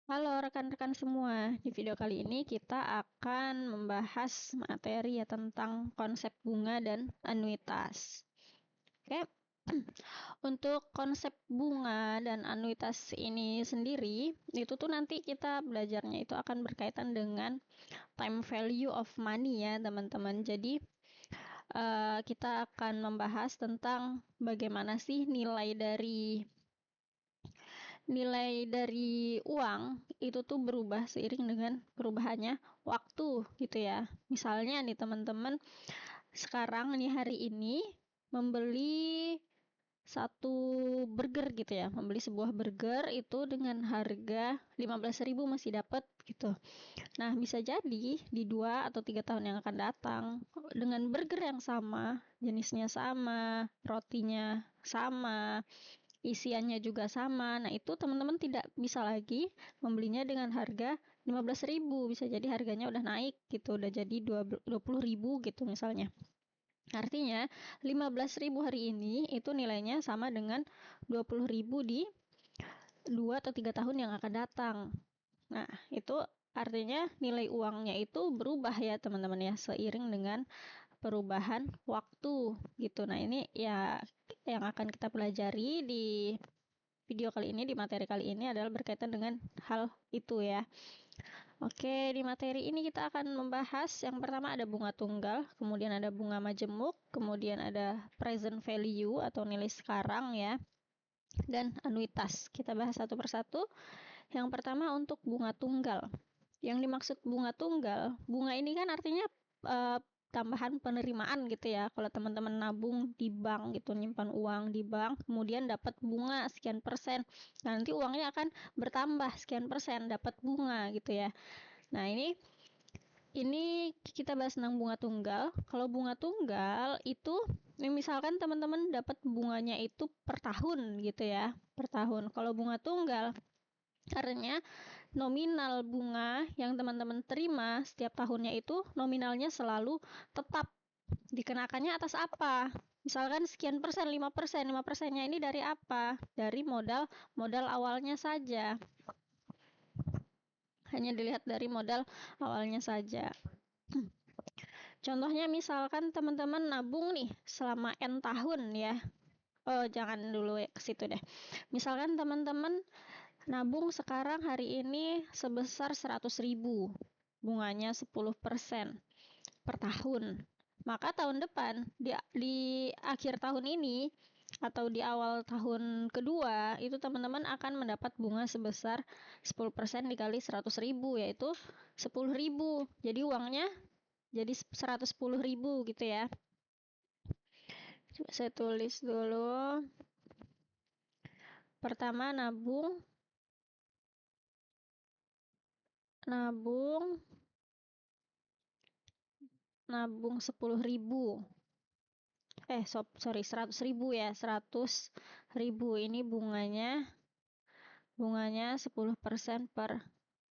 Halo rekan-rekan semua, di video kali ini kita akan membahas materi ya tentang konsep bunga dan anuitas. Oke, untuk konsep bunga dan anuitas ini sendiri, itu tuh nanti kita belajarnya itu akan berkaitan dengan time value of money ya teman-teman. Jadi kita akan membahas tentang bagaimana sih nilai dari uang itu tuh berubah seiring dengan perubahannya waktu gitu ya. Misalnya nih teman-teman, sekarang nih hari ini membeli satu burger gitu ya, membeli sebuah burger itu dengan harga 15.000 masih dapat gitu. Nah, bisa jadi di 2 atau 3 tahun yang akan datang dengan burger yang sama, jenisnya sama, rotinya sama, isiannya juga sama. Nah, itu teman-teman tidak bisa lagi membelinya dengan harga 15.000. Bisa jadi harganya udah naik gitu, udah jadi 20.000 gitu misalnya. Artinya 15.000 hari ini itu nilainya sama dengan 20.000 di 2 atau 3 tahun yang akan datang. Nah, itu artinya nilai uangnya itu berubah ya teman-teman ya, seiring dengan perubahan waktu gitu. Nah, ini ya yang akan kita pelajari di video kali ini, di materi kali ini adalah berkaitan dengan hal itu ya. Oke, di materi ini kita akan membahas yang pertama ada bunga tunggal, kemudian ada bunga majemuk, kemudian ada present value atau nilai sekarang ya, dan anuitas. Kita bahas satu persatu. Yang pertama untuk bunga tunggal. Yang dimaksud bunga tunggal, bunga ini kan artinya tambahan penerimaan gitu ya. Kalau teman-teman nabung di bank gitu, nyimpan uang di bank, kemudian dapat bunga sekian persen. Nah, nanti uangnya akan bertambah sekian persen, dapat bunga gitu ya. Nah, ini kita bahas tentang bunga tunggal. Kalau bunga tunggal itu misalkan teman-teman dapat bunganya itu per tahun gitu ya, per tahun. Kalau bunga tunggal artinya nominal bunga yang teman-teman terima setiap tahunnya itu nominalnya selalu tetap. Dikenakannya atas apa? Misalkan sekian persen, 5%. 5%-nya ini dari apa? Dari modal awalnya saja. Hanya dilihat dari modal awalnya saja. Contohnya misalkan teman-teman nabung nih selama N tahun ya. Oh, jangan dulu ke situ deh. Misalkan teman-teman nabung sekarang hari ini sebesar 100.000. Bunganya 10% per tahun. Maka tahun depan di akhir tahun ini atau di awal tahun kedua itu teman-teman akan mendapat bunga sebesar 10% dikali 100.000 yaitu 10.000. Jadi uangnya jadi 110.000 gitu ya. Coba saya tulis dulu. Pertama nabung 10.000. Sorry 100.000 ya, 100.000 ini bunganya 10% per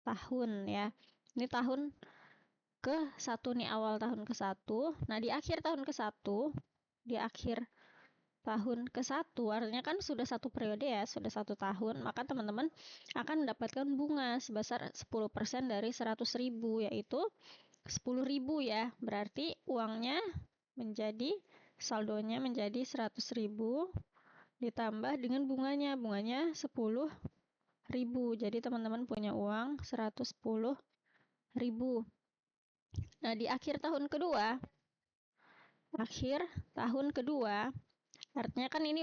tahun ya. Ini tahun ke-1 nih, awal tahun ke-1. Nah, di akhir tahun ke-1, artinya kan sudah satu periode ya, sudah 1 tahun, maka teman-teman akan mendapatkan bunga sebesar 10% dari 100.000 yaitu 10.000 ya. Berarti saldonya menjadi 100.000 ditambah dengan bunganya 10.000. Jadi teman-teman punya uang 110.000. Nah, di akhir tahun kedua, artinya kan ini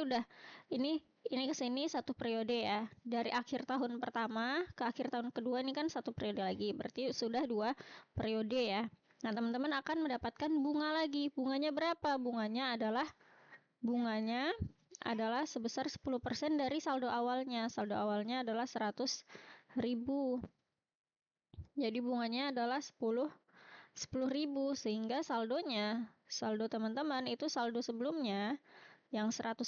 ke sini satu periode ya. Dari akhir tahun pertama ke akhir tahun kedua ini kan satu periode lagi. Berarti sudah 2 periode ya. Nah, teman-teman akan mendapatkan bunga lagi. Bunganya berapa? Bunganya adalah sebesar 10% dari saldo awalnya. Saldo awalnya adalah 100.000. Jadi bunganya adalah 10.000 sehingga saldo teman-teman itu saldo sebelumnya yang 110.000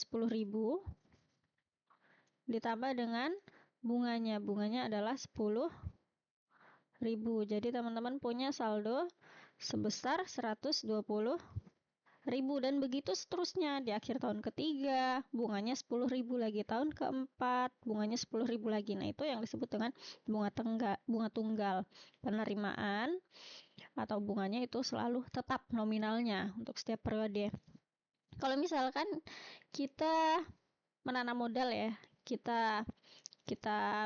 ditambah dengan bunganya adalah 10.000. Jadi teman-teman punya saldo sebesar 120.000 dan begitu seterusnya. Di akhir tahun ketiga bunganya 10.000 lagi, tahun keempat bunganya 10.000 lagi. Nah, itu yang disebut dengan bunga tunggal. Penerimaan atau bunganya itu selalu tetap nominalnya untuk setiap periode. Kalau misalkan kita menanam modal ya, kita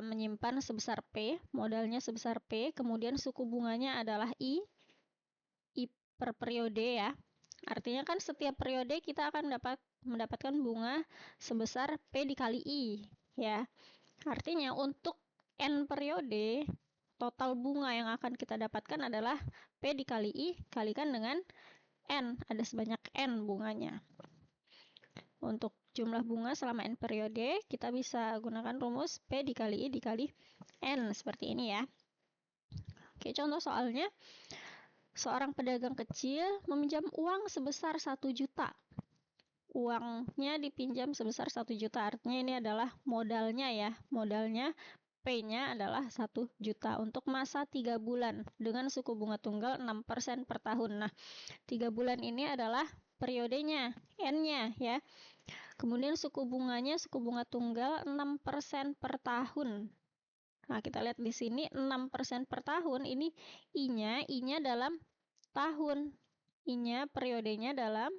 menyimpan sebesar P, modalnya sebesar P, kemudian suku bunganya adalah I per periode ya. Artinya kan setiap periode kita akan mendapatkan bunga sebesar P dikali I ya. Artinya untuk N periode, total bunga yang akan kita dapatkan adalah P dikali I kalikan dengan N, ada sebanyak N bunganya. Untuk jumlah bunga selama N periode, kita bisa gunakan rumus P dikali I dikali N, seperti ini ya. Oke, contoh soalnya, seorang pedagang kecil meminjam uang sebesar 1 juta. Uangnya dipinjam sebesar 1 juta, artinya ini adalah modalnya ya. Modalnya P-nya adalah 1 juta untuk masa 3 bulan dengan suku bunga tunggal 6% per tahun. Nah, 3 bulan ini adalah periodenya, N-nya ya. Kemudian suku bunga tunggal 6% per tahun. Nah, kita lihat di sini 6% per tahun, ini I-nya dalam tahun. I-nya periodenya dalam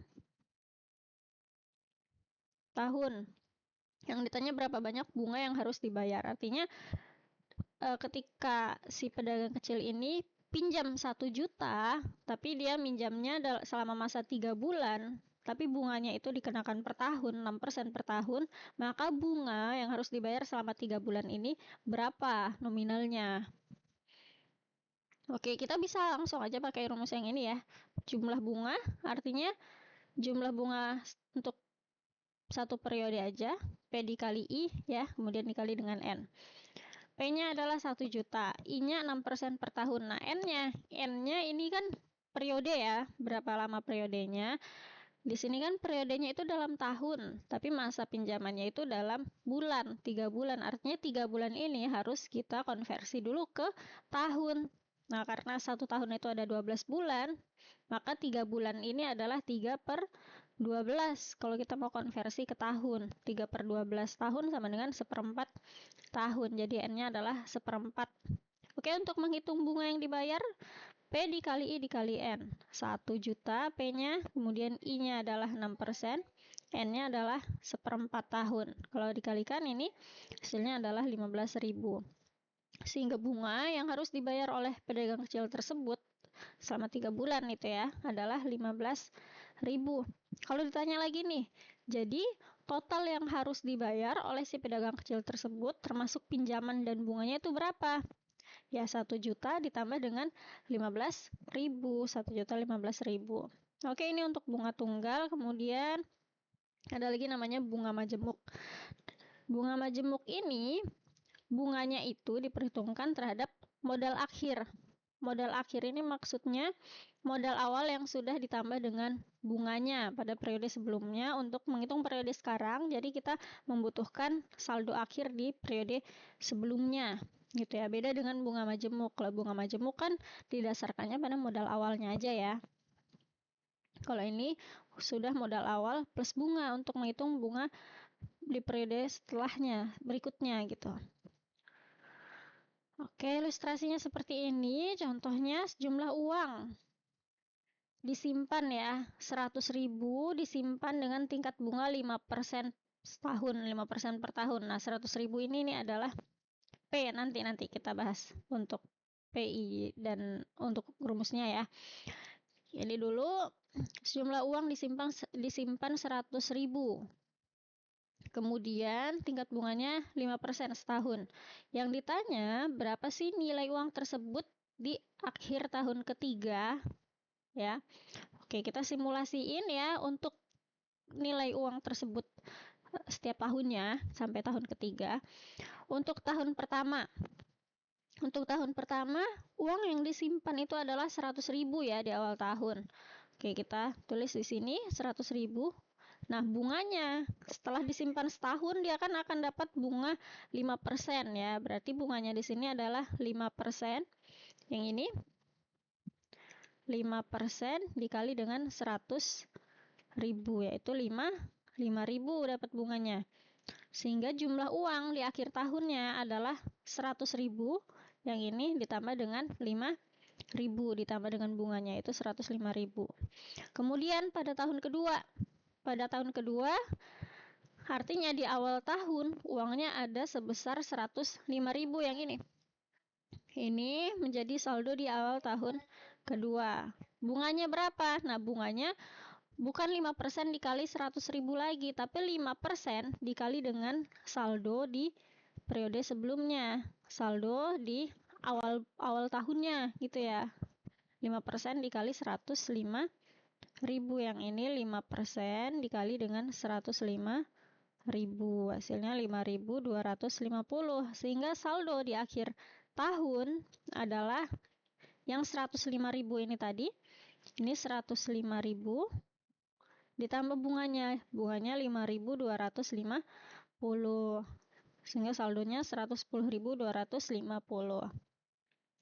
tahun. Yang ditanya berapa banyak bunga yang harus dibayar. Artinya ketika si pedagang kecil ini pinjam 1 juta, tapi dia minjamnya selama masa 3 bulan, tapi bunganya itu dikenakan per tahun, 6% per tahun, maka bunga yang harus dibayar selama 3 bulan ini berapa nominalnya? Oke, kita bisa langsung aja pakai rumus yang ini ya. Jumlah bunga, artinya jumlah bunga untuk satu periode aja, P dikali I ya, kemudian dikali dengan N. P-nya adalah 1 juta, I-nya 6% per tahun. Nah, N-nya ini kan periode ya, berapa lama periodenya. Di sini kan periodenya itu dalam tahun, tapi masa pinjamannya itu dalam bulan, 3 bulan. Artinya 3 bulan ini harus kita konversi dulu ke tahun. Nah, karena 1 tahun itu ada 12 bulan, maka 3 bulan ini adalah 3 per 12. Kalau kita mau konversi ke tahun, 3 per 12 tahun sama dengan 1/4 tahun. Jadi N-nya adalah 1/4. Oke, untuk menghitung bunga yang dibayar, P dikali I dikali N. 1 juta P-nya, kemudian I-nya adalah 6%, N-nya adalah 1/4 tahun. Kalau dikalikan ini hasilnya adalah 15.000. Sehingga bunga yang harus dibayar oleh pedagang kecil tersebut selama 3 bulan itu ya adalah 15.000. Kalau ditanya lagi nih, jadi total yang harus dibayar oleh si pedagang kecil tersebut termasuk pinjaman dan bunganya itu berapa? Ya, 1 juta ditambah dengan 15.000, 1.015.000. Oke, ini untuk bunga tunggal. Kemudian ada lagi namanya bunga majemuk. Bunga majemuk ini bunganya itu diperhitungkan terhadap modal akhir. Modal akhir ini maksudnya modal awal yang sudah ditambah dengan bunganya pada periode sebelumnya untuk menghitung periode sekarang. Jadi kita membutuhkan saldo akhir di periode sebelumnya. Gitu ya, beda dengan bunga majemuk. Kalau bunga majemuk kan didasarkannya pada modal awalnya aja ya. Kalau ini sudah modal awal plus bunga untuk menghitung bunga di periode setelahnya, berikutnya gitu. Oke, ilustrasinya seperti ini. Contohnya sejumlah uang disimpan ya, 100.000 disimpan dengan tingkat bunga 5% setahun, 5% per tahun. Nah, 100.000 ini adalah P, nanti kita bahas untuk PI dan untuk rumusnya ya. Ini dulu sejumlah uang disimpan 100.000. Kemudian tingkat bunganya 5% setahun. Yang ditanya berapa sih nilai uang tersebut di akhir tahun ketiga ya. Oke, kita simulasiin ya untuk nilai uang tersebut setiap tahunnya sampai tahun ketiga. Untuk tahun pertama, uang yang disimpan itu adalah 100.000 ya di awal tahun. Oke, kita tulis di sini 100.000. Nah, bunganya setelah disimpan setahun dia akan dapat bunga 5% ya. Berarti bunganya di sini adalah 5%. Yang ini 5% dikali dengan 100.000. yaitu 5.000 dapat bunganya. Sehingga jumlah uang di akhir tahunnya adalah 100.000, yang ini ditambah dengan 5.000 ditambah dengan bunganya, itu 105.000. Kemudian pada tahun kedua artinya di awal tahun uangnya ada sebesar 105.000 yang ini. Ini menjadi saldo di awal tahun kedua. Bunganya berapa? Nah, bunganya bukan 5% dikali 100.000 lagi, tapi 5% dikali dengan saldo di periode sebelumnya. Saldo di awal tahunnya gitu ya. 5% dikali 105.000, yang ini 5% dikali dengan 105.000, hasilnya 5.250. Sehingga saldo di akhir tahun adalah yang 105.000 ini tadi. Ini 105.000 ditambah bunganya 5.250. Sehingga saldonya 110.250.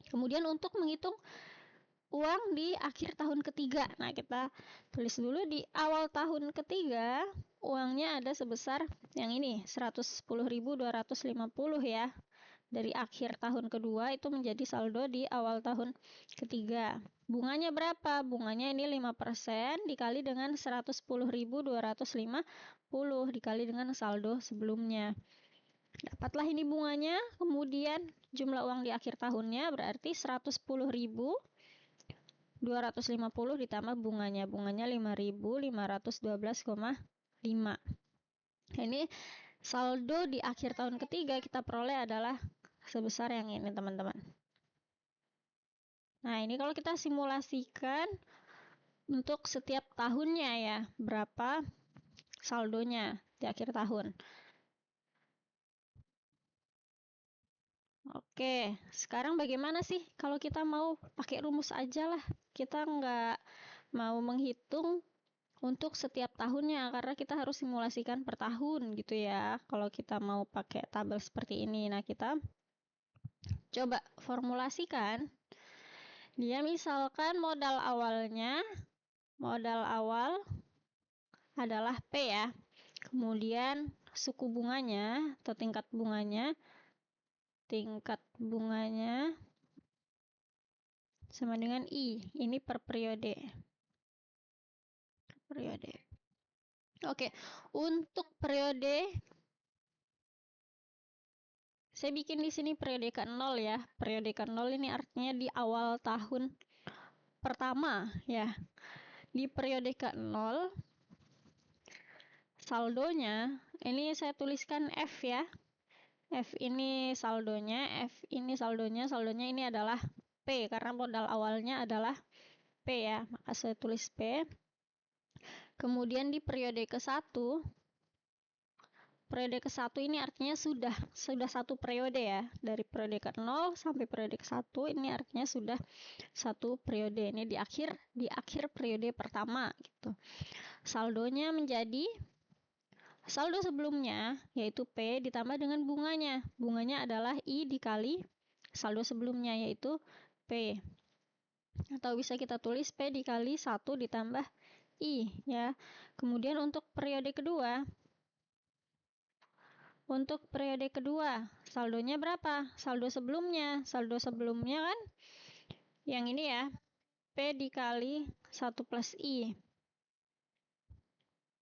Kemudian untuk menghitung uang di akhir tahun ketiga. Nah, kita tulis dulu di awal tahun ketiga uangnya ada sebesar yang ini 110.250 ya. Dari akhir tahun kedua itu menjadi saldo di awal tahun ketiga. Bunganya berapa? Bunganya ini 5% dikali dengan 110.250 dikali dengan saldo sebelumnya. Dapatlah ini bunganya. Kemudian jumlah uang di akhir tahunnya berarti 110.250 ditambah bunganya. Bunganya 5.512,5. Ini saldo di akhir tahun ketiga kita peroleh adalah sebesar yang ini, teman-teman. Nah, ini kalau kita simulasikan untuk setiap tahunnya ya, berapa saldonya di akhir tahun. Oke, sekarang bagaimana sih kalau kita mau pakai rumus aja lah. Kita nggak mau menghitung untuk setiap tahunnya karena kita harus simulasikan per tahun gitu ya. Kalau kita mau pakai tabel seperti ini, nah kita coba formulasikan. Dia misalkan modal awal adalah P ya. Kemudian suku bunganya atau tingkat bunganya sama dengan I. Ini per periode. Oke, untuk periode saya bikin di sini periode ke-0 ya. Periode ke-0 ini artinya di awal tahun pertama ya. Di periode ke-0 saldonya ini saya tuliskan F ya. F ini saldonya, saldonya ini adalah P karena modal awalnya adalah P ya. Maka saya tulis P. Kemudian di periode ke-1 ini artinya sudah satu periode ya. Dari periode ke-0 sampai periode ke-1 ini artinya sudah satu periode. Ini di akhir periode pertama gitu. Saldonya menjadi saldo sebelumnya yaitu P ditambah dengan bunganya. Bunganya adalah I dikali saldo sebelumnya yaitu P. Atau bisa kita tulis P dikali 1 ditambah I ya. Kemudian untuk periode kedua saldonya berapa? Saldo sebelumnya kan yang ini ya, P dikali 1 plus I.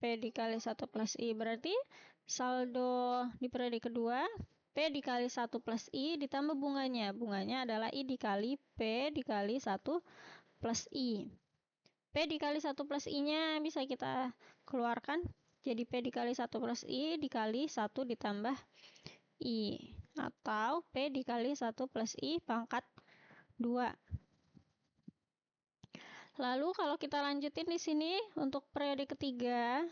P dikali 1 plus I berarti saldo di periode kedua P dikali 1 plus I ditambah bunganya. Bunganya adalah I dikali P dikali 1 plus I. P dikali 1 plus I-nya bisa kita keluarkan. Jadi P dikali 1 plus I dikali 1 ditambah I. Atau P dikali 1 plus I pangkat 2. Lalu kalau kita lanjutin di sini untuk periode ketiga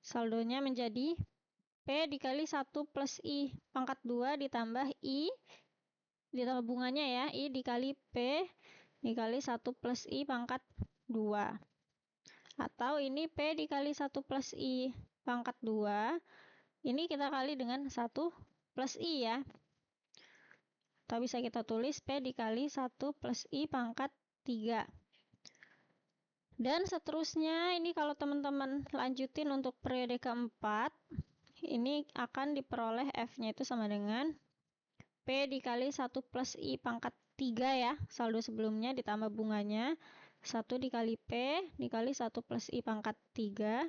saldonya menjadi P dikali 1 plus I pangkat 2 ditambah I ditambah bunganya ya, I dikali P dikali 1 plus I pangkat 2. Atau ini P dikali 1 plus I pangkat 2. Ini kita kali dengan 1 plus I ya. Atau bisa kita tulis P dikali 1 plus I pangkat 3. Dan seterusnya, ini kalau teman-teman lanjutin untuk periode keempat, ini akan diperoleh F-nya itu sama dengan P dikali 1 plus I pangkat 3 ya, saldo sebelumnya ditambah bunganya, 1 dikali P dikali 1 plus I pangkat 3,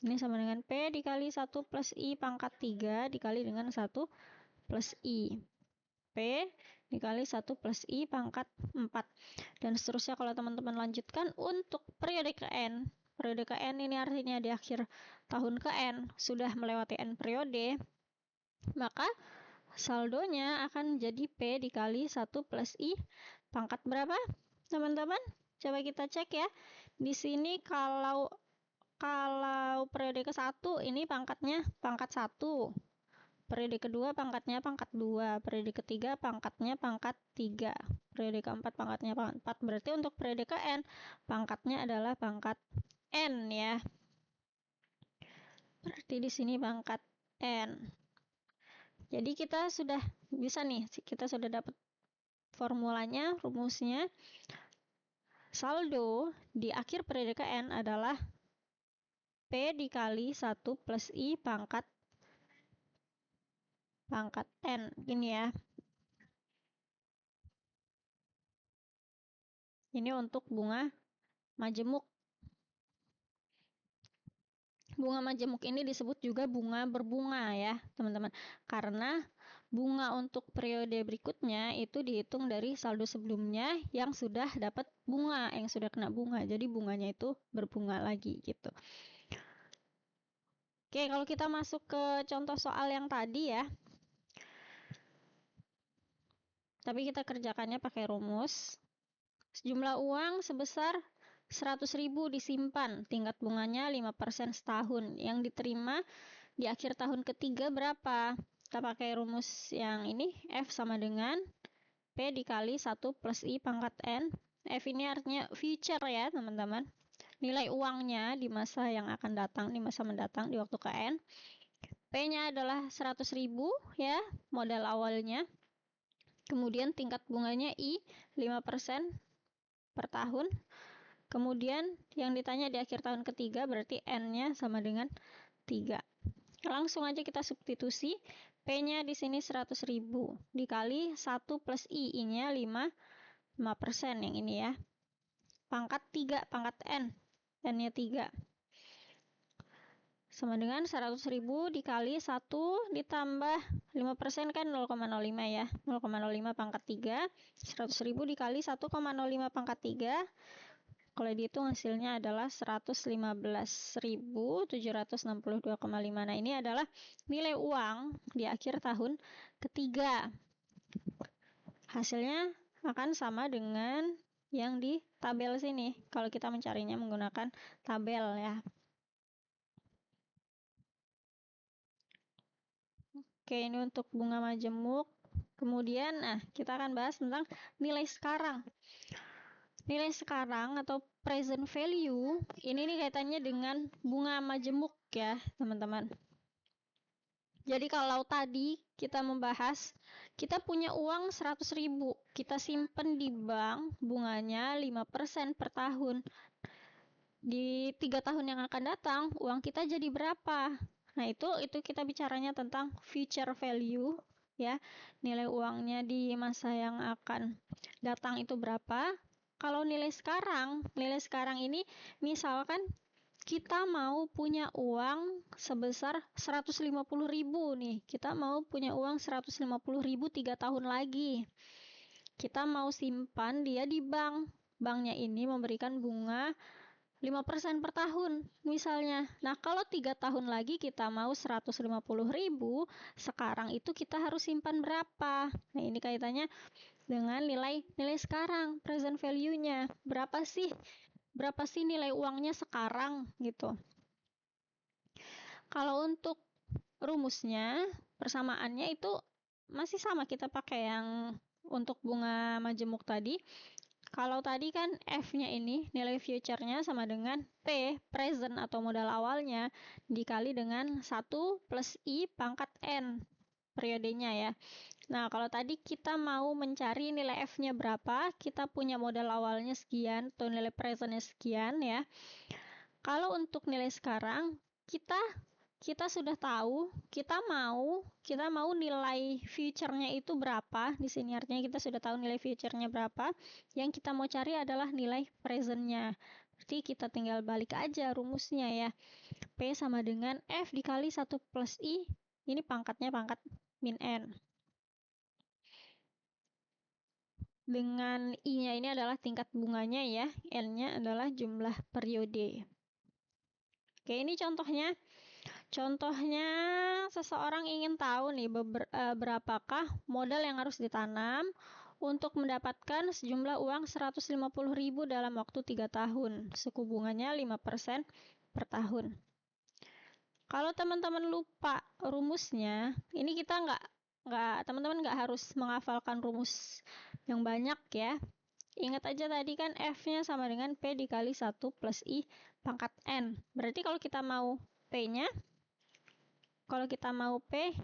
ini sama dengan P dikali 1 plus I pangkat 3 dikali dengan 1 plus I. P dikali 1 plus I pangkat 4. Dan seterusnya kalau teman-teman lanjutkan untuk periode ke N. Periode ke N ini artinya di akhir tahun ke N sudah melewati N periode, maka saldonya akan menjadi P dikali 1 plus I pangkat berapa? Teman-teman, coba kita cek ya. Di sini kalau periode ke-1 ini pangkatnya pangkat 1. Periode kedua pangkatnya pangkat 2, periode ketiga pangkatnya pangkat 3, periode keempat pangkatnya pangkat 4. Berarti untuk periode ke N pangkatnya adalah pangkat N ya. Berarti di sini pangkat N. Jadi kita sudah bisa nih, kita sudah dapat formulanya, rumusnya. Saldo di akhir periode ke N adalah P dikali 1 plus I pangkat N. Ini ya. Ini untuk bunga majemuk. Bunga majemuk ini disebut juga bunga berbunga ya, teman-teman. Karena bunga untuk periode berikutnya itu dihitung dari saldo sebelumnya yang sudah dapat bunga, yang sudah kena bunga. Jadi bunganya itu berbunga lagi gitu. Oke, kalau kita masuk ke contoh soal yang tadi ya. Tapi kita kerjakannya pakai rumus. Sejumlah uang sebesar 100.000 disimpan, tingkat bunganya 5% setahun. Yang diterima di akhir tahun ketiga berapa? Kita pakai rumus yang ini, F sama dengan P dikali 1 plus I pangkat N. F ini artinya future ya teman-teman. Nilai uangnya di masa yang akan datang, di masa mendatang, di waktu ke N. P-nya adalah 100.000 ya, modal awalnya. Kemudian tingkat bunganya I 5% per tahun. Kemudian yang ditanya di akhir tahun ketiga berarti N-nya sama dengan 3. Langsung aja kita substitusi. P-nya di sini 100.000 dikali 1 plus I-nya 5% yang ini ya. Pangkat 3, pangkat N. N-nya 3. Sama dengan 100.000 dikali 1 ditambah 5% kan 0,05 ya. 0,05 pangkat 3. 100.000 dikali 1,05 pangkat 3. Kalau dihitung hasilnya adalah 115.762,5. Nah, ini adalah nilai uang di akhir tahun ketiga. Hasilnya akan sama dengan yang di tabel sini. Kalau kita mencarinya menggunakan tabel ya. Oke, ini untuk bunga majemuk. Kemudian, kita akan bahas tentang nilai sekarang. Nilai sekarang atau present value, ini nih kaitannya dengan bunga majemuk ya, teman-teman. Jadi kalau tadi kita membahas, kita punya uang 100.000, kita simpen di bank, bunganya 5% per tahun. Di 3 tahun yang akan datang, uang kita jadi berapa? Nah, itu kita bicaranya tentang future value ya. Nilai uangnya di masa yang akan datang itu berapa? Kalau nilai sekarang ini misalkan kita mau punya uang sebesar 150.000 nih. Kita mau punya uang 150.000 3 tahun lagi. Kita mau simpan dia di bank. Banknya ini memberikan bunga 5% per tahun misalnya. Nah, kalau 3 tahun lagi kita mau 150.000, sekarang itu kita harus simpan berapa? Nah, ini kaitannya dengan nilai sekarang, present value-nya. Berapa sih nilai uangnya sekarang gitu. Kalau untuk rumusnya, persamaannya itu masih sama, kita pakai yang untuk bunga majemuk tadi. Kalau tadi kan F-nya ini, nilai future-nya sama dengan P, present atau modal awalnya, dikali dengan 1 plus I pangkat N. periodenya ya. Nah, kalau tadi kita mau mencari nilai F-nya berapa, kita punya modal awalnya sekian atau nilai presentnya sekian ya. Kalau untuk nilai sekarang, kita sudah tahu, kita mau nilai future-nya itu berapa. Di sini artinya kita sudah tahu nilai future-nya berapa. Yang kita mau cari adalah nilai present-nya. Berarti kita tinggal balik aja rumusnya ya. P sama dengan F dikali 1 plus I. Ini pangkatnya pangkat min N. Dengan I-nya ini adalah tingkat bunganya ya. N-nya adalah jumlah periode. Oke, ini contohnya. Contohnya, seseorang ingin tahu nih berapakah modal yang harus ditanam untuk mendapatkan sejumlah uang 150.000 dalam waktu 3 tahun. Suku bunganya 5% per tahun. Kalau teman-teman lupa rumusnya, ini kita teman-teman nggak harus menghafalkan rumus yang banyak ya. Ingat aja tadi kan F-nya sama dengan P dikali 1 plus I pangkat N. Berarti kalau kita mau P-nya,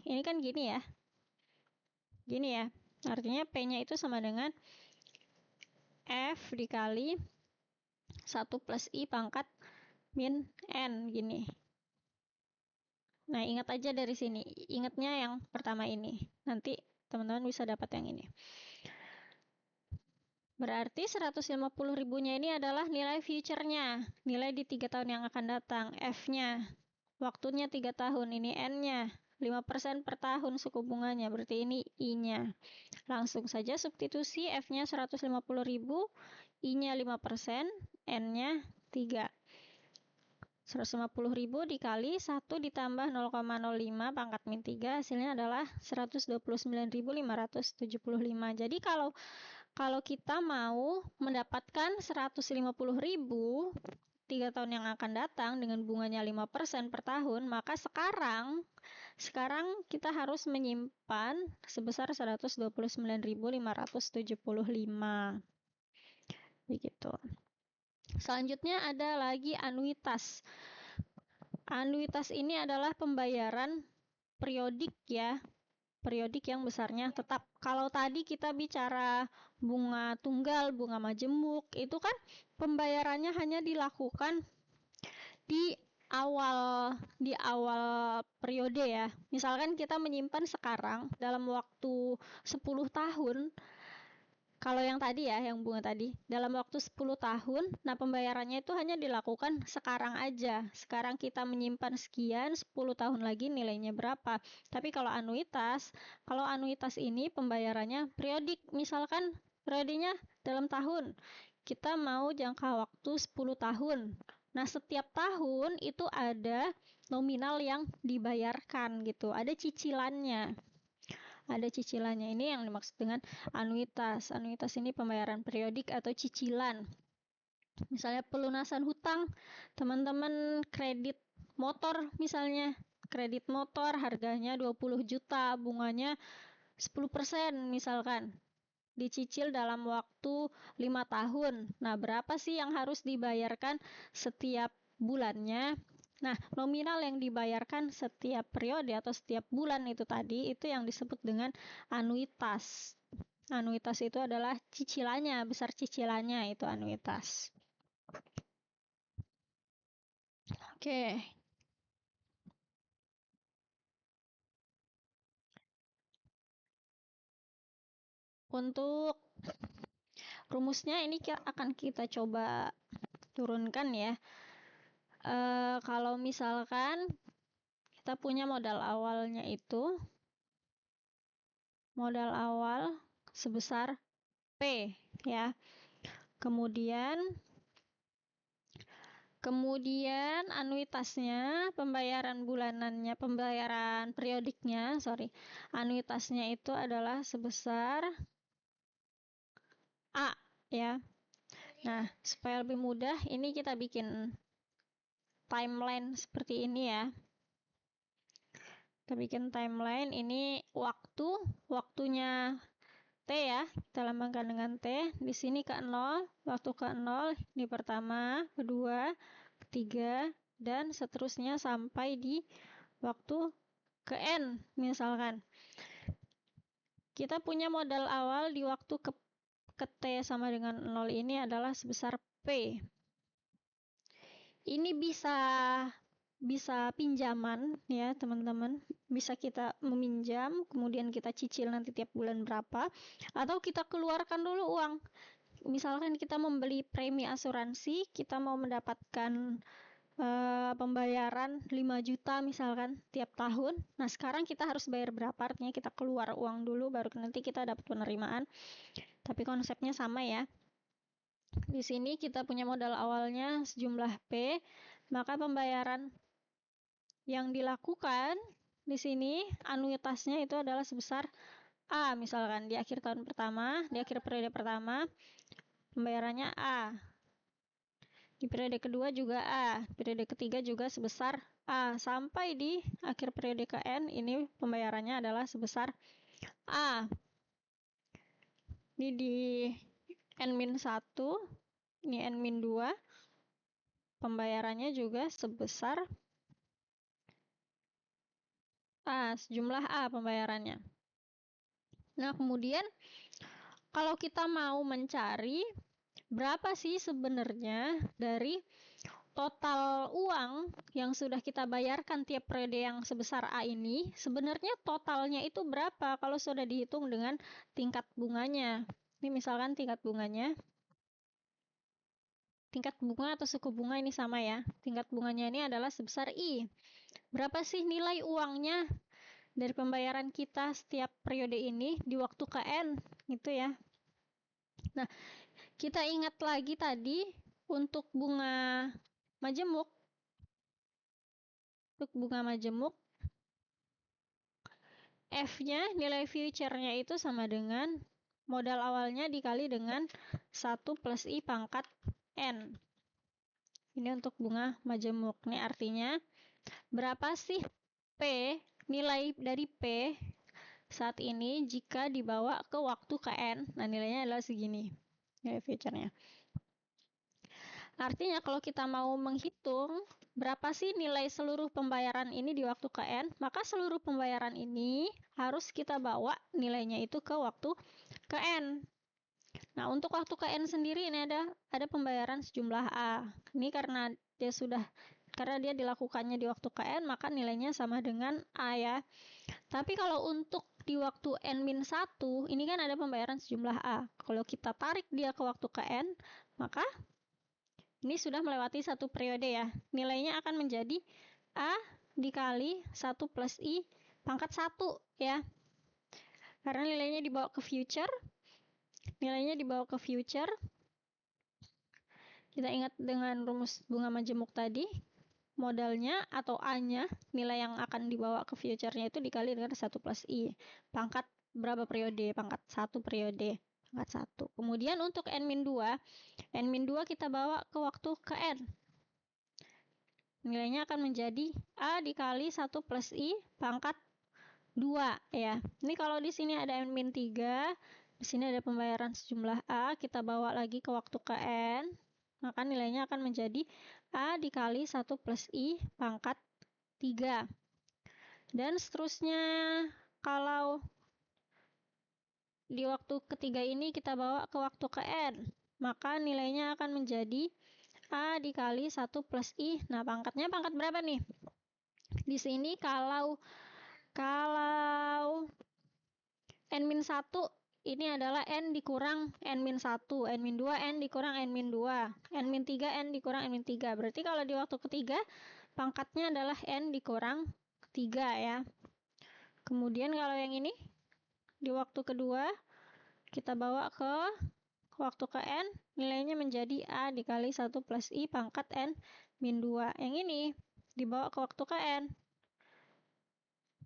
ini kan gini ya. Gini ya. Artinya P-nya itu sama dengan F dikali 1 plus I pangkat min N, gini. Nah, ingat aja dari sini. Ingatnya yang pertama ini. Nanti teman-teman bisa dapat yang ini. Berarti 150.000-nya ini adalah nilai future-nya. Nilai di 3 tahun yang akan datang. F-nya. Waktunya 3 tahun, ini N-nya. 5% per tahun suku bunganya, berarti ini I-nya. Langsung saja substitusi, F-nya 150.000, I-nya 5%, N-nya 3. 150.000 dikali 1 ditambah 0,05 pangkat min 3, hasilnya adalah 129.575. Jadi kalau kita mau mendapatkan 150.000 3 tahun yang akan datang dengan bunganya 5% per tahun, maka sekarang kita harus menyimpan sebesar 129.575. Begitu. Selanjutnya ada lagi anuitas. Anuitas ini adalah pembayaran periodik ya. Periodik yang besarnya tetap. Kalau tadi kita bicara bunga tunggal, bunga majemuk, itu kan pembayarannya hanya dilakukan di awal periode ya. Misalkan kita menyimpan sekarang dalam waktu 10 tahun. Kalau yang tadi ya, yang bunga tadi, dalam waktu 10 tahun, nah pembayarannya itu hanya dilakukan sekarang aja. Sekarang kita menyimpan sekian, 10 tahun lagi nilainya berapa. Tapi kalau anuitas ini pembayarannya periodik. Misalkan periodenya dalam tahun. Kita mau jangka waktu 10 tahun. Nah, setiap tahun itu ada nominal yang dibayarkan gitu. Ada cicilannya. Ini yang dimaksud dengan anuitas. Anuitas ini pembayaran periodik atau cicilan. Misalnya pelunasan hutang, teman-teman kredit motor misalnya. Kredit motor harganya 20 juta, bunganya 10% misalkan. Dicicil dalam waktu 5 tahun. Nah, berapa sih yang harus dibayarkan setiap bulannya? Nah, nominal yang dibayarkan setiap periode atau setiap bulan itu tadi, itu yang disebut dengan anuitas. Anuitas itu adalah cicilannya, besar cicilannya itu anuitas. Oke. Untuk rumusnya ini akan kita coba turunkan ya. Kalau misalkan kita punya modal awalnya itu modal awal sebesar P ya. Kemudian anuitasnya, pembayaran bulanannya, pembayaran periodiknya, anuitasnya itu adalah sebesar A ya. Nah, supaya lebih mudah, ini kita bikin timeline seperti ini ya. Kita bikin timeline, ini waktunya T ya, kita lambangkan dengan T. Di sini ke 0, waktu ke 0, ini pertama, kedua, ketiga, dan seterusnya sampai di waktu ke N misalkan. kita punya modal awal di waktu ke T sama dengan 0 ini adalah sebesar P. Ini bisa pinjaman ya teman-teman, bisa kita meminjam kemudian kita cicil nanti tiap bulan berapa, atau kita keluarkan dulu uang. Misalkan kita membeli premi asuransi, kita mau mendapatkan pembayaran 5 juta misalkan tiap tahun. Nah sekarang kita harus bayar berapa, artinya kita keluar uang dulu baru nanti kita dapat penerimaan, tapi konsepnya sama ya. Di sini kita punya modal awalnya sejumlah P, maka pembayaran yang dilakukan di sini anuitasnya itu adalah sebesar A, misalkan di akhir tahun pertama, di akhir periode pertama pembayarannya A. Di periode kedua juga A, periode ketiga juga sebesar A, sampai di akhir periode ke N ini pembayarannya adalah sebesar A. Ini di N-1, ini N-2, pembayarannya juga sebesar A, sejumlah A pembayarannya. Nah, kemudian kalau kita mau mencari berapa sih sebenarnya dari total uang yang sudah kita bayarkan tiap periode yang sebesar A ini, sebenarnya totalnya itu berapa kalau sudah dihitung dengan tingkat bunganya. Ini misalkan tingkat bunganya. Tingkat bunga atau suku bunga ini sama ya. Tingkat bunganya ini adalah sebesar I. Berapa sih nilai uangnya dari pembayaran kita setiap periode ini di waktu ke N gitu ya. Nah, kita ingat lagi tadi untuk bunga majemuk. Untuk bunga majemuk, F-nya, nilai future-nya itu sama dengan modal awalnya dikali dengan 1 plus I pangkat N. Ini untuk bunga majemuk. Ini artinya berapa sih P, nilai dari P saat ini jika dibawa ke waktu ke N. Nah, nilainya adalah segini. Nilai future-nya. Artinya kalau kita mau menghitung berapa sih nilai seluruh pembayaran ini di waktu ke N, maka seluruh pembayaran ini harus kita bawa nilainya itu ke waktu ke N. Nah, untuk waktu ke N sendiri ini ada pembayaran sejumlah A. Ini karena dia dilakukannya di waktu ke N, maka nilainya sama dengan A ya. Tapi kalau untuk di waktu N-1, ini kan ada pembayaran sejumlah A. Kalau kita tarik dia ke waktu ke N, maka ini sudah melewati satu periode ya. Nilainya akan menjadi A dikali 1 plus I pangkat 1 ya. Karena nilainya dibawa ke future. Kita ingat dengan rumus bunga majemuk tadi. Modalnya atau A-nya, nilai yang akan dibawa ke future-nya itu dikali dengan 1 plus I. Pangkat berapa periode? Pangkat 1 periode. Pangkat 1. Kemudian untuk N-2, kita bawa ke waktu ke N. Nilainya akan menjadi A dikali 1 plus I pangkat 2 ya. Ini kalau di sini ada N-3, di sini ada pembayaran sejumlah A, kita bawa lagi ke waktu ke N, maka nilainya akan menjadi A dikali 1 plus I pangkat 3. Dan seterusnya, kalau di waktu ketiga ini kita bawa ke waktu ke N, maka nilainya akan menjadi A dikali 1 plus I. Nah, pangkatnya pangkat berapa nih? Di sini kalau N-1 ini adalah N dikurang N-1, N-2 N dikurang N-2, N-3 N dikurang N-3. Berarti kalau di waktu ketiga pangkatnya adalah N dikurang 3 ya. Kemudian kalau yang ini di waktu kedua kita bawa ke waktu ke N, nilainya menjadi A dikali 1 plus I pangkat N-2. Yang ini dibawa ke waktu ke N,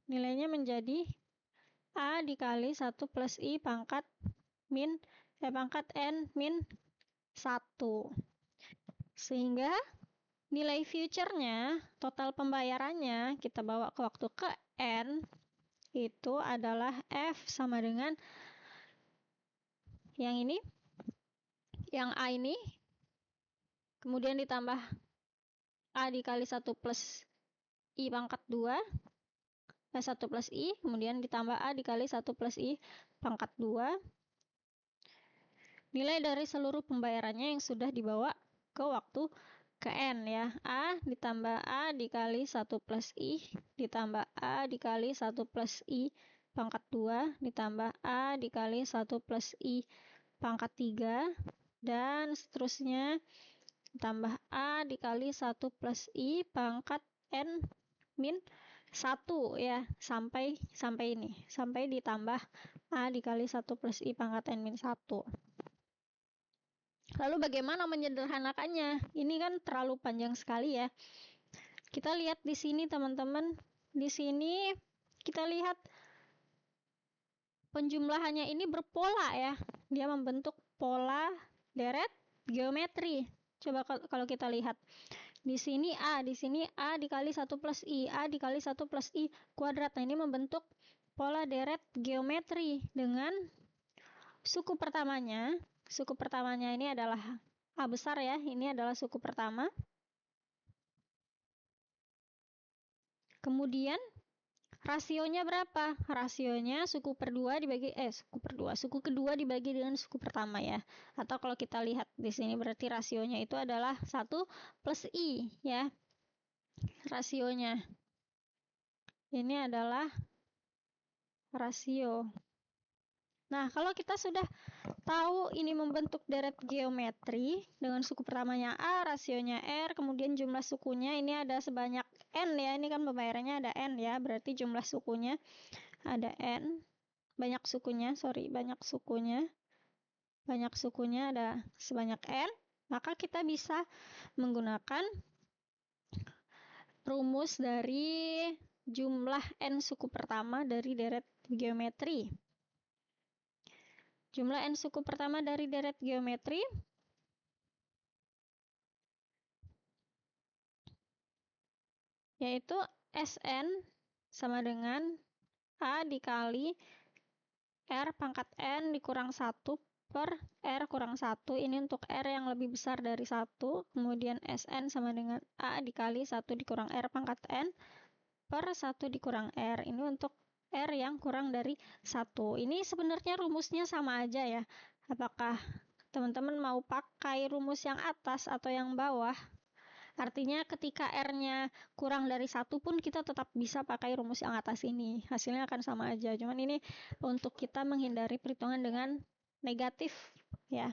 nilainya menjadi A dikali 1 plus I pangkat N-1. Sehingga nilai future-nya, total pembayarannya kita bawa ke waktu ke N, itu adalah F sama dengan yang ini, yang A ini, kemudian ditambah A dikali 1 plus I pangkat 2, 1 plus I, kemudian ditambah A dikali 1 plus I pangkat 2. Nilai dari seluruh pembayarannya yang sudah dibawa ke waktu ke N ya. A ditambah A dikali 1 plus I ditambah A dikali 1 plus I pangkat 2 ditambah A dikali 1 plus I pangkat 3 dan seterusnya tambah A dikali 1 plus I pangkat N min 1 ya, sampai ini, sampai ditambah A dikali 1 plus I pangkat N min 1. Lalu bagaimana menyederhanakannya? Ini kan terlalu panjang sekali ya. Kita lihat di sini teman-teman. Di sini kita lihat penjumlahannya ini berpola ya. Dia membentuk pola deret geometri. Coba kalau kita lihat. Di sini A dikali 1 plus I, A dikali 1 plus I kuadrat. Nah, ini membentuk pola deret geometri dengan suku pertamanya. Suku pertamanya ini adalah A besar ya, ini adalah suku pertama. Kemudian rasionya berapa? Rasionya suku kedua dibagi dengan suku pertama ya. Atau kalau kita lihat di sini berarti rasionya itu adalah 1 plus I ya. Rasionya. Ini adalah rasio. Nah, kalau kita sudah tahu ini membentuk deret geometri dengan suku pertamanya A, rasionya R, kemudian jumlah sukunya ini ada sebanyak N ya. Ini kan pembayarannya ada N ya, berarti jumlah sukunya ada N. Banyak sukunya ada sebanyak N. Maka kita bisa menggunakan rumus dari jumlah N suku pertama dari deret geometri. Jumlah N suku pertama dari deret geometri yaitu Sn sama dengan A dikali R pangkat N dikurang 1 per R kurang 1. Ini untuk R yang lebih besar dari 1. Kemudian Sn sama dengan A dikali 1 dikurang R pangkat N per 1 dikurang R. Ini untuk R yang kurang dari 1. Ini sebenarnya rumusnya sama aja ya. Apakah teman-teman mau pakai rumus yang atas atau yang bawah? Artinya ketika R-nya kurang dari 1 pun kita tetap bisa pakai rumus yang atas ini. Hasilnya akan sama aja. Cuman ini untuk kita menghindari perhitungan dengan negatif ya.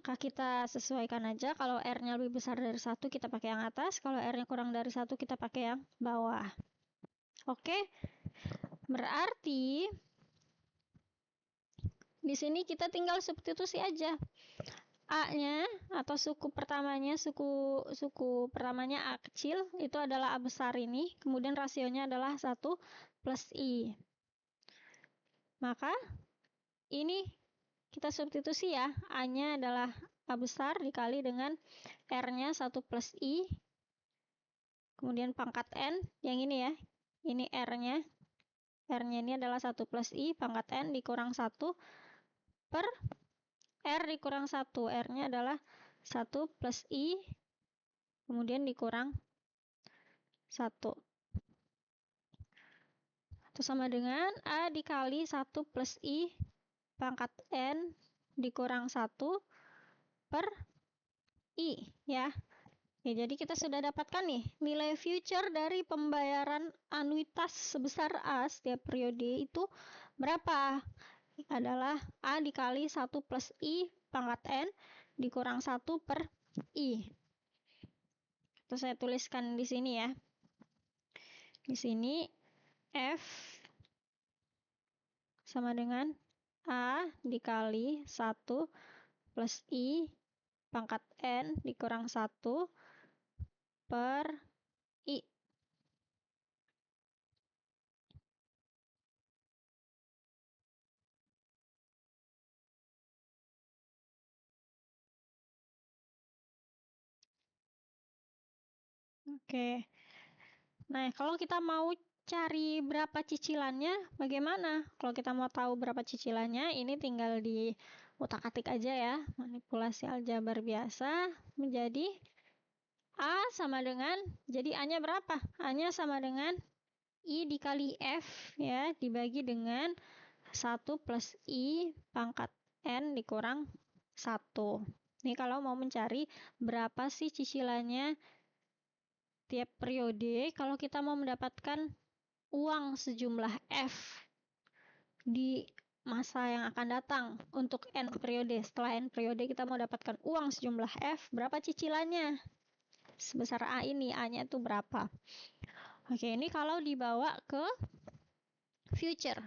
Maka kita sesuaikan aja. Kalau R-nya lebih besar dari 1 kita pakai yang atas. Kalau R-nya kurang dari 1 kita pakai yang bawah. Oke. Berarti di sini kita tinggal substitusi aja. A-nya atau suku pertamanya A kecil itu adalah A besar ini, kemudian rasionya adalah 1 plus I. Maka ini kita substitusi ya, A-nya adalah A besar dikali dengan R-nya 1 plus I. Kemudian pangkat N, yang ini ya. Ini R-nya. R-nya ini adalah 1 plus I, pangkat N dikurang 1 per R dikurang 1. R-nya adalah 1 plus I, kemudian dikurang 1. Itu sama dengan A dikali 1 plus I pangkat N dikurang 1 per I ya. Ya, jadi kita sudah dapatkan nih nilai future dari pembayaran anuitas sebesar A setiap periode itu berapa? Adalah A dikali 1 plus I pangkat N dikurang 1 per I. Itu saya tuliskan di sini ya. Di sini F sama dengan A dikali 1 plus I pangkat N dikurang 1 per I. Oke. Nah, kalau kita mau cari berapa cicilannya, bagaimana? Kalau kita mau tahu berapa cicilannya, ini tinggal di utak-atik aja ya. Manipulasi aljabar biasa menjadi A sama dengan, jadi A-nya berapa? A-nya sama dengan I dikali F ya, dibagi dengan 1 plus I pangkat N dikurang 1. Ini kalau mau mencari berapa sih cicilannya tiap periode, kalau kita mau mendapatkan uang sejumlah F di masa yang akan datang untuk N periode. Setelah N periode kita mau dapatkan uang sejumlah F, berapa cicilannya? Sebesar A ini, A-nya itu berapa? Oke, ini kalau dibawa ke future.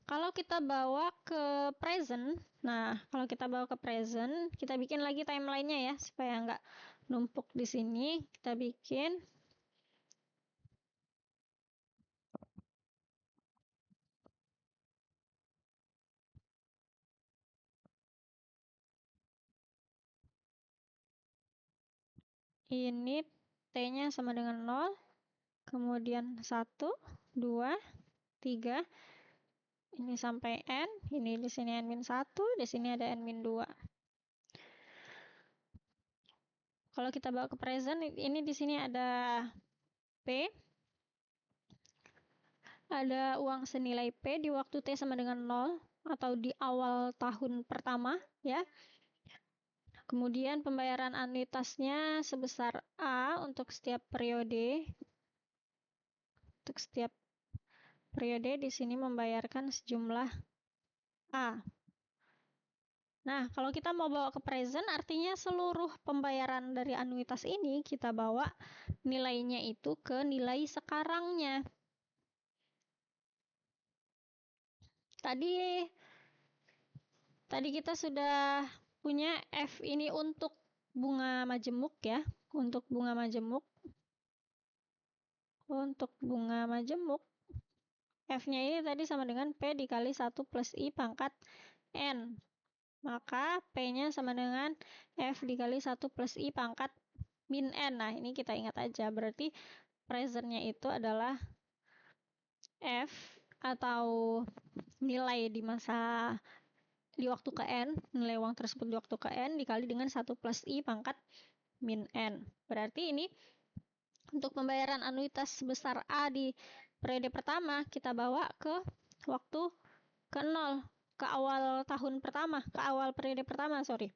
Kalau kita bawa ke present, nah kalau kita bawa ke present, kita bikin lagi timelinenya ya, supaya nggak numpuk di sini. Kita bikin ini T-nya sama dengan 0, kemudian 1, 2, 3, ini sampai N, ini di sini N-1, di sini ada N-2. Kalau kita bawa ke present, ini di sini ada P, ada uang senilai P di waktu T sama dengan 0, atau di awal tahun pertama, ya. Kemudian pembayaran anuitasnya sebesar A untuk setiap periode. Untuk setiap periode di sini membayarkan sejumlah A. Nah, kalau kita mau bawa ke present, artinya seluruh pembayaran dari anuitas ini kita bawa nilainya itu ke nilai sekarangnya. Tadi kita sudah punya F ini untuk bunga majemuk ya, untuk bunga majemuk. Untuk bunga majemuk, F-nya ini tadi sama dengan P dikali 1 plus I pangkat N. Maka P-nya sama dengan F dikali 1 plus I pangkat min N. Nah, ini kita ingat aja. Berarti present-nya itu adalah F atau nilai di waktu ke N, nilai uang tersebut di waktu ke N dikali dengan 1 plus I pangkat min N. Berarti ini untuk pembayaran anuitas sebesar A di periode pertama, kita bawa ke waktu ke 0, ke awal tahun pertama, ke awal periode pertama, sorry.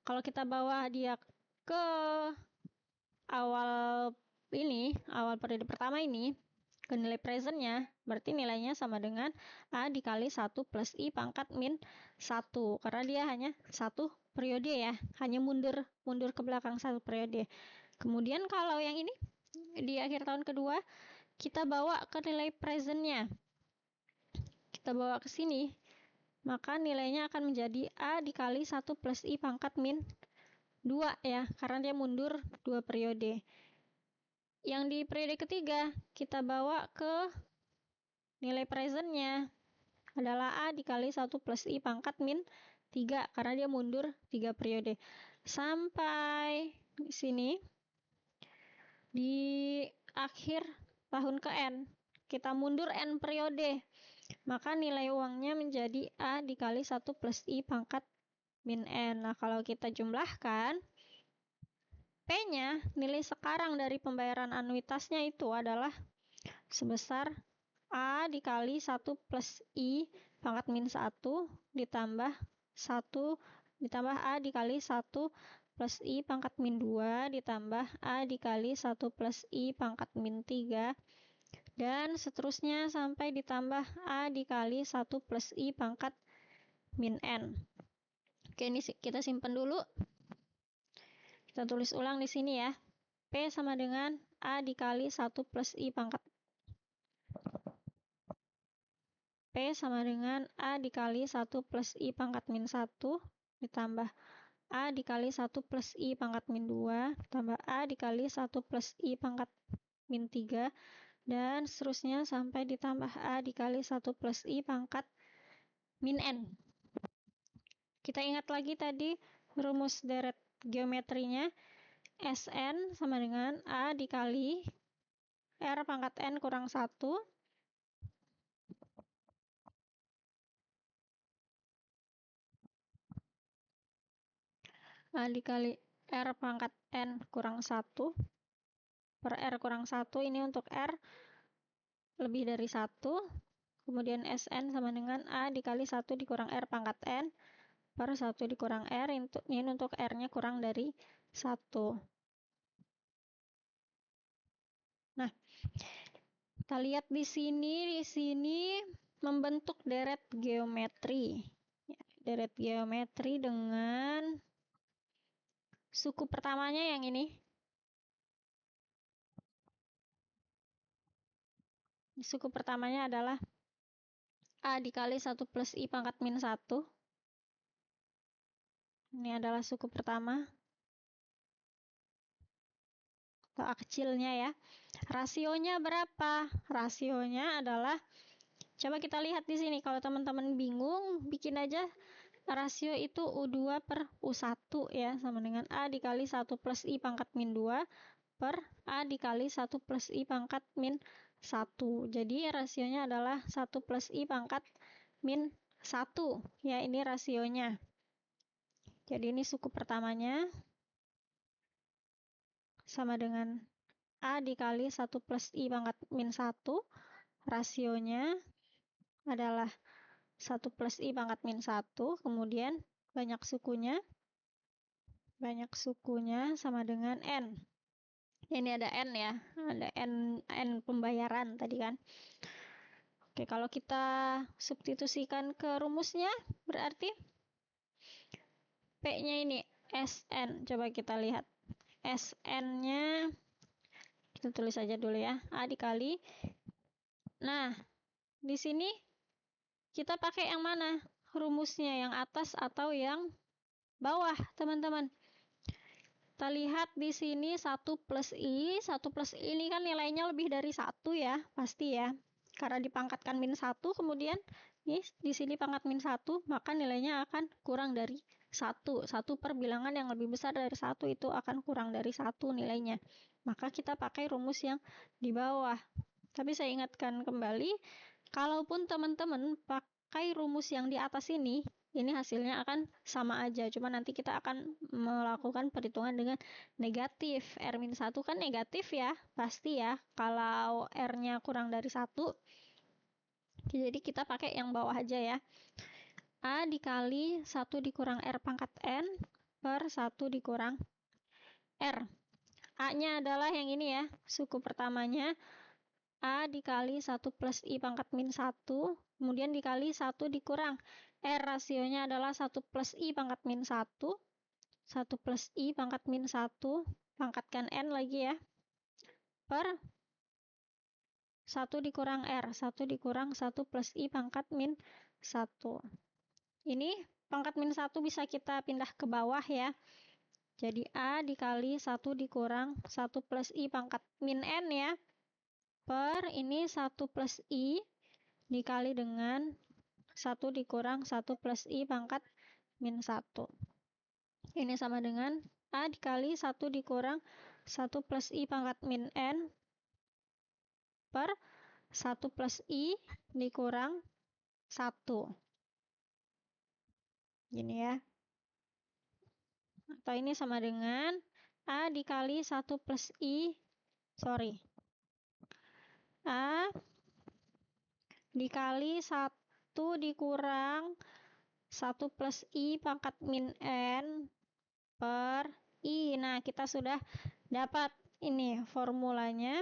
Kalau kita bawa dia ke awal periode pertama ini, ke nilai presentnya, berarti nilainya sama dengan A dikali 1 plus I pangkat min 1. Karena dia hanya satu periode ya, hanya mundur ke belakang satu periode. Kemudian kalau yang ini, di akhir tahun kedua, kita bawa ke nilai presentnya. Kita bawa ke sini, maka nilainya akan menjadi A dikali 1 plus I pangkat min 2 ya, karena dia mundur 2 periode. Yang di periode ketiga, kita bawa ke nilai presentnya adalah A dikali 1 plus I pangkat min 3, karena dia mundur 3 periode. Sampai di sini, di akhir tahun ke N, kita mundur N periode, maka nilai uangnya menjadi A dikali 1 plus I pangkat min N. Nah, kalau kita jumlahkan, P-nya, nilai sekarang dari pembayaran anuitasnya itu adalah sebesar A dikali 1 plus I pangkat min 1 ditambah A dikali 1 plus I pangkat min 2 ditambah A dikali 1 plus I pangkat min 3 dan seterusnya sampai ditambah A dikali 1 plus I pangkat min N. Oke, ini kita simpan dulu. Kita tulis ulang di sini ya. P sama dengan A dikali 1 plus I pangkat. P sama dengan A dikali 1 plus I pangkat min 1 ditambah A dikali 1 plus I pangkat min 2 ditambah A dikali 1 plus I pangkat min 3 dan seterusnya sampai ditambah A dikali 1 plus I pangkat min N. Kita ingat lagi tadi rumus deret geometrinya. Sn sama dengan A dikali R pangkat N kurang 1 A dikali R pangkat N kurang 1 per R kurang 1. Ini untuk R lebih dari 1. Kemudian Sn sama dengan A dikali 1 dikurang R pangkat N per 1 dikurang R. Ini untuk R-nya kurang dari 1. Nah, kita lihat di sini membentuk deret geometri. Deret geometri dengan suku pertamanya yang ini. Suku pertamanya adalah A dikali 1 plus I pangkat min 1. Ini adalah suku pertama. Atau A kecilnya ya. Rasionya berapa? Rasionya adalah, coba kita lihat di sini. Kalau teman-teman bingung, bikin aja rasio itu U2 per U1 ya. Sama dengan A dikali 1 plus I pangkat min 2 per A dikali 1 plus I pangkat min 1. Jadi rasionya adalah 1 plus I pangkat min 1. Ya, ini rasionya. Jadi ini suku pertamanya sama dengan A dikali 1 plus I pangkat min 1. Rasionya adalah 1 plus I pangkat min 1. Kemudian banyak sukunya sama dengan N. Ini ada N ya. Ada N pembayaran tadi kan. Oke, kalau kita substitusikan ke rumusnya, berarti P-nya ini Sn. Coba kita lihat. Sn-nya kita tulis aja dulu ya. A dikali. Nah, di sini kita pakai yang mana? Rumusnya yang atas atau yang bawah, teman-teman? Kita lihat di sini 1 plus I. 1 plus I ini kan nilainya lebih dari 1 ya, pasti ya. Karena dipangkatkan min 1, kemudian di sini pangkat min 1, maka nilainya akan kurang dari 1. 1 per bilangan yang lebih besar dari 1 itu akan kurang dari 1 nilainya. Maka kita pakai rumus yang di bawah. Tapi saya ingatkan kembali, kalaupun teman-teman pakai rumus yang di atas ini hasilnya akan sama aja. Cuma nanti kita akan melakukan perhitungan dengan negatif. R-1 kan negatif ya, pasti ya. Kalau R-nya kurang dari 1, jadi kita pakai yang bawah aja ya. A dikali 1 dikurang R pangkat N per 1 dikurang R. A-nya adalah yang ini ya, suku pertamanya. A dikali 1 plus I pangkat min 1, kemudian dikali 1 dikurang R, rasionya adalah 1 plus I pangkat min 1, 1 plus I pangkat min 1, pangkatkan N lagi ya, per 1 dikurang R, 1 dikurang 1 plus I pangkat min 1. Ini pangkat min 1 bisa kita pindah ke bawah ya. Jadi A dikali 1 dikurang 1 plus I pangkat min N ya, per ini 1 plus I dikali dengan 1 dikurang 1 plus I pangkat min 1. Ini sama dengan A dikali 1 dikurang 1 plus I pangkat min N per 1 plus I dikurang 1. Gini ya. Atau ini sama dengan A dikali 1 plus I, A dikali 1 dikurang 1 plus I pangkat min N per I. Nah, kita sudah dapat ini formulanya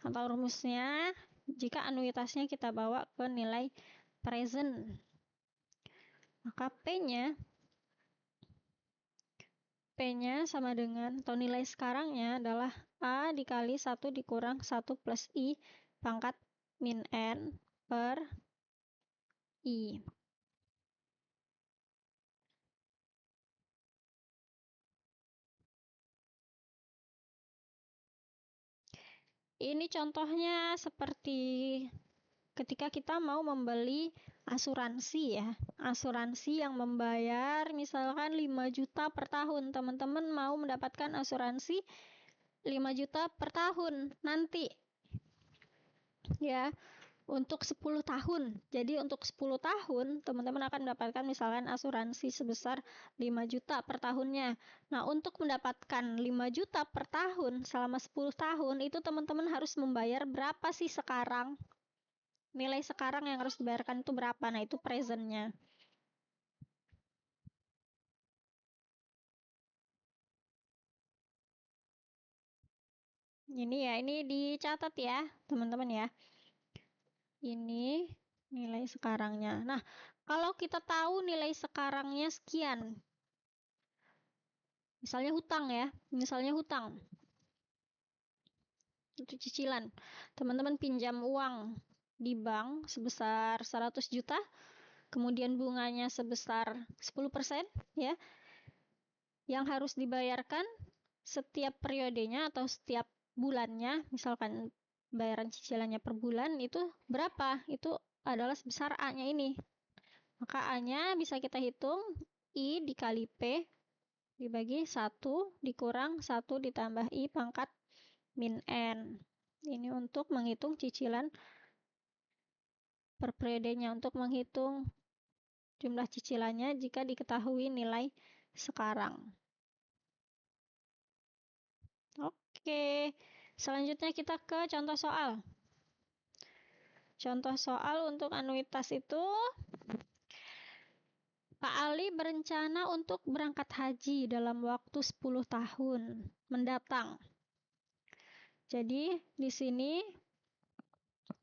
atau rumusnya jika anuitasnya kita bawa ke nilai present. Maka P-nya sama dengan, atau nilai sekarangnya adalah A dikali 1 dikurang 1 plus I pangkat min N per I. Ini contohnya seperti ketika kita mau membeli asuransi ya. Asuransi yang membayar misalkan 5 juta per tahun. Teman-teman mau mendapatkan asuransi 5 juta per tahun nanti. Ya. untuk 10 tahun. Jadi untuk 10 tahun teman-teman akan mendapatkan misalkan asuransi sebesar 5 juta per tahunnya. Nah, untuk mendapatkan 5 juta per tahun selama 10 tahun itu teman-teman harus membayar berapa sih sekarang? Nilai sekarang yang harus dibayarkan itu berapa? Nah, itu presentnya. Ini ya, ini dicatat ya, teman-teman ya. Ini nilai sekarangnya. Nah, kalau kita tahu nilai sekarangnya sekian, misalnya hutang ya, itu cicilan. Teman-teman pinjam uang di bank sebesar 100 juta, kemudian bunganya sebesar 10% ya, yang harus dibayarkan setiap periodenya atau setiap bulannya, misalkan bayaran cicilannya per bulan itu berapa? Itu adalah sebesar A-nya ini. Maka A-nya bisa kita hitung I dikali P dibagi 1 dikurang 1 ditambah I pangkat min N. Ini untuk menghitung cicilan per periodenya, untuk menghitung jumlah cicilannya jika diketahui nilai sekarang. Oke, selanjutnya kita ke contoh soal. Contoh soal untuk anuitas itu, Pak Ali berencana untuk berangkat haji dalam waktu 10 tahun mendatang. Jadi di sini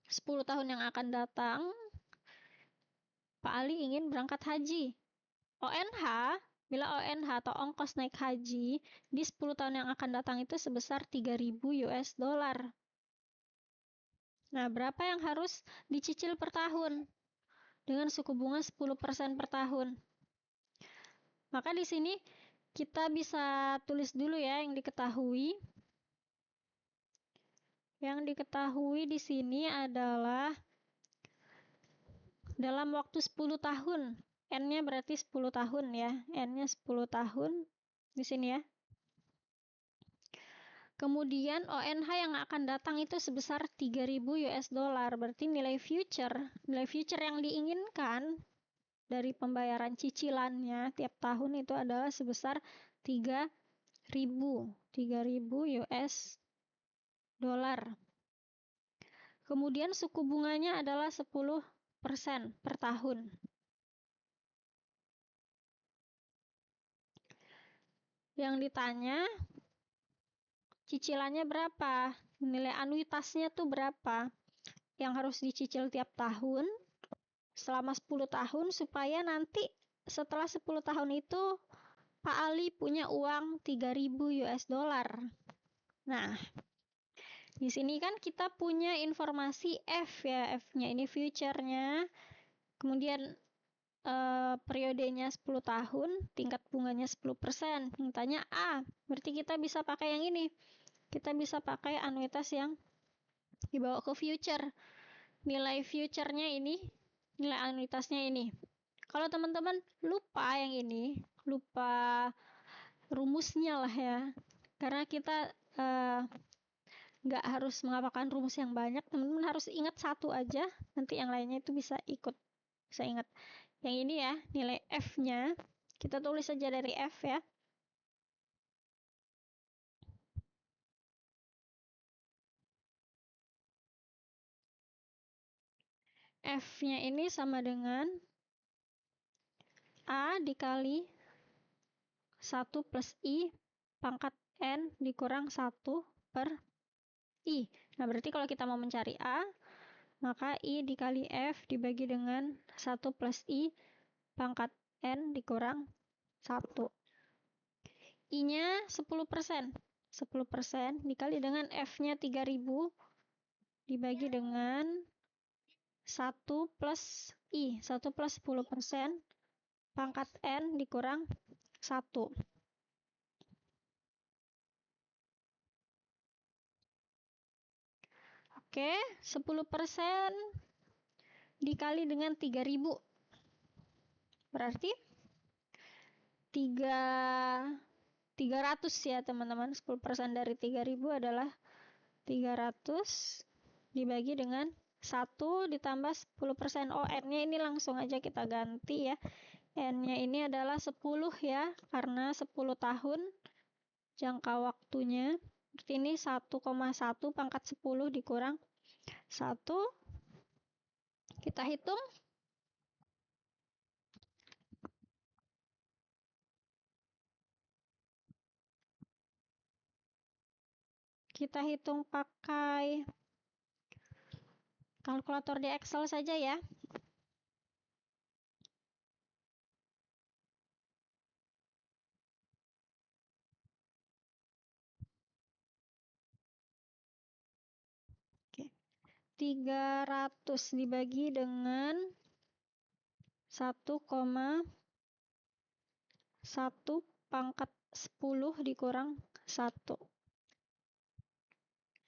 10 tahun yang akan datang Pak Ali ingin berangkat haji. ONH, bila ONH atau ongkos naik haji di 10 tahun yang akan datang itu sebesar 3.000 US dollar. Nah, berapa yang harus dicicil per tahun? Dengan suku bunga 10% per tahun. Maka di sini kita bisa tulis dulu ya yang diketahui. Yang diketahui di sini adalah dalam waktu 10 tahun. N-nya berarti 10 tahun ya. N-nya 10 tahun di sini ya. Kemudian ONH yang akan datang itu sebesar 3.000 US dollar. Berarti nilai future yang diinginkan dari pembayaran cicilannya tiap tahun itu adalah sebesar 3.000 US dollar. Kemudian suku bunganya adalah 10% per tahun. Yang ditanya cicilannya berapa? Nilai anuitasnya tuh berapa? Yang harus dicicil tiap tahun selama 10 tahun supaya nanti setelah 10 tahun itu Pak Ali punya uang 3.000 US dollar. Nah, di sini kan kita punya informasi F ya, F-nya ini future-nya. Kemudian periodenya 10 tahun, tingkat bunganya 10%. Yang tanya A, berarti kita bisa pakai yang ini. Kita bisa pakai anuitas yang dibawa ke future. Nilai future-nya ini, nilai anuitasnya ini. Kalau teman-teman lupa yang ini, lupa rumusnya lah ya. Karena kita nggak harus menghafalkan rumus yang banyak, teman-teman harus ingat satu aja, nanti yang lainnya itu bisa ingat. Yang ini ya, nilai F-nya, kita tulis saja dari F ya. F-nya ini sama dengan A dikali 1 plus I pangkat N dikurang 1 per I. Nah, berarti kalau kita mau mencari A, maka I dikali F dibagi dengan 1 plus I pangkat N dikurang 1. I-nya 10%. 10% dikali dengan F-nya 3.000 dibagi dengan 1 plus I. 1 plus 10% pangkat N dikurang 1. Oke, 10% dikali dengan 3.000. Berarti 300 ya teman-teman. 10% dari 3.000 adalah 300 dibagi dengan 1 ditambah 10%. Oh, N-nya ini langsung aja kita ganti ya. N-nya ini adalah 10 ya, karena 10 tahun jangka waktunya. Berarti ini 1,1 pangkat 10 dikurang 1. Kita hitung. Kita hitung pakai kalkulator di Excel saja ya. Oke. 300 dibagi dengan 1,1 pangkat 10 dikurang 1.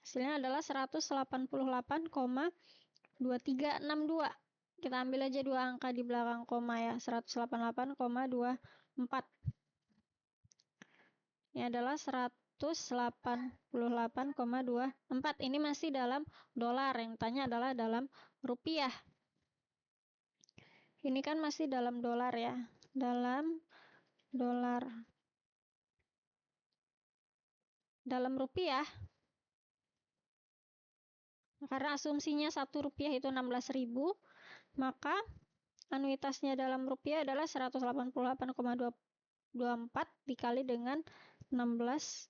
Hasilnya adalah 188,2362. Kita ambil aja 2 angka di belakang koma ya, 188,24. Ini adalah 188,24. Ini masih dalam dolar, yang tanya adalah dalam rupiah. Ini kan masih dalam dolar ya, dalam dolar. Dalam rupiah, karena asumsinya 1 rupiah itu 16.000, maka anuitasnya dalam rupiah adalah 188,24 dikali dengan 16.000.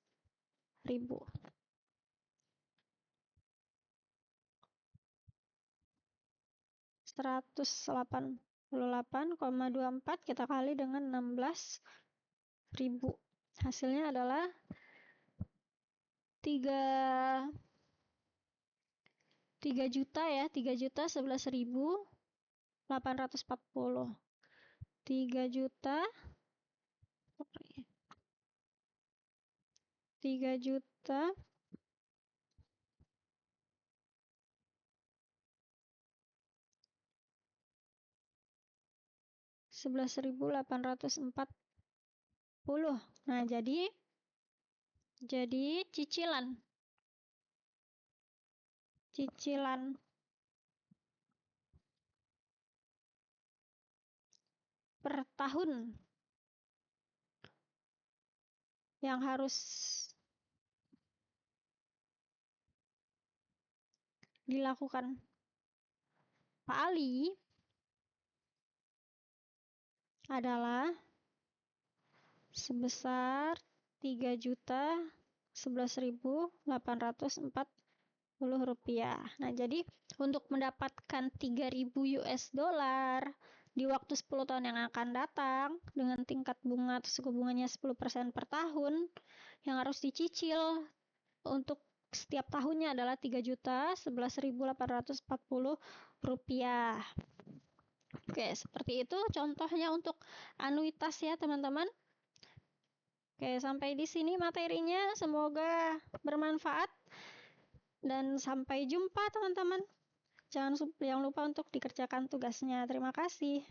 188,24 kita kali dengan 16.000. Hasilnya adalah 3 juta ya, 3.011.840. 3 juta 11.840. Nah, jadi cicilan per tahun yang harus dilakukan Pak Ali adalah sebesar 3.011.840 rupiah. Nah, jadi untuk mendapatkan 3.000 US dollar di waktu 10 tahun yang akan datang dengan tingkat bunga atau suku bunganya 10% per tahun yang harus dicicil untuk setiap tahunnya adalah 3.011.840 rupiah. Oke, seperti itu contohnya untuk anuitas ya, teman-teman. Oke, sampai di sini materinya. Semoga bermanfaat dan sampai jumpa, teman-teman. Jangan lupa untuk dikerjakan tugasnya. Terima kasih.